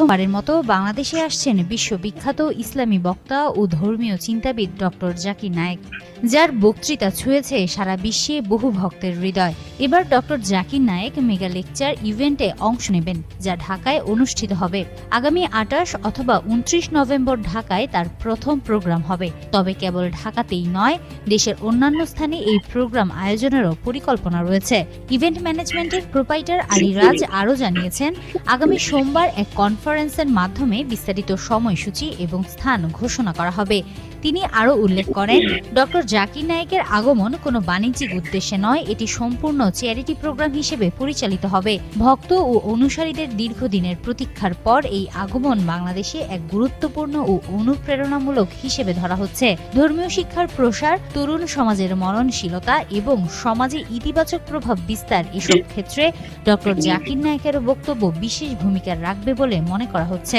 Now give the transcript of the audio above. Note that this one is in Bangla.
প্রথমবারের মতো বাংলাদেশে আসছেন বিশ্ববিখ্যাত ইসলামী বক্তা ও ধর্মীয় চিন্তাবিদ ডক্টর জাকির নায়েক, যার বক্তৃতা ছুঁয়েছে সারা বিশ্বে বহু ভক্তের হৃদয়। এবার doctor Zakir Naik mega lecture ইভেন্টে অংশ নেবেন, যা ঢাকায় অনুষ্ঠিত হবে। আগামী ২৮ অথবা ২৯ নভেম্বর ঢাকায় তার প্রথম প্রোগ্রাম হবে। তবে কেবল ঢাকাতেই নয়, দেশের অন্যান্য স্থানে এই প্রোগ্রাম আয়োজনেরও পরিকল্পনা রয়েছে। ইভেন্ট ম্যানেজমেন্টের প্রোপাইটার আলী রাজ আরও জানিয়েছেন, আগামী সোমবার এক কনফারেন্সের মাধ্যমে বিস্তারিত সময়সূচি এবং স্থান ঘোষণা করা হবে। তিনি আরও উল্লেখ করেন, ডক্টর জাকির নায়েকের আগমন কোনো বাণিজ্যিক উদ্দেশ্যে নয়, এটি সম্পূর্ণ চ্যারিটি প্রোগ্রাম হিসেবে পরিচালিত হবে। ভক্ত ও অনুসারীদের দীর্ঘদিনের প্রতীক্ষার পর এই আগমন বাংলাদেশে এক গুরুত্বপূর্ণ ও অনুপ্রেরণামূলক হিসেবে ধরা হচ্ছে। ধর্মীয় শিক্ষার প্রসার, তরুণ সমাজের মননশীলতা এবং সমাজে ইতিবাচক প্রভাব বিস্তার, এসব ক্ষেত্রে ডক্টর জাকির নায়েকের বক্তব্য বিশেষ ভূমিকা রাখবে বলে মনে করা হচ্ছে।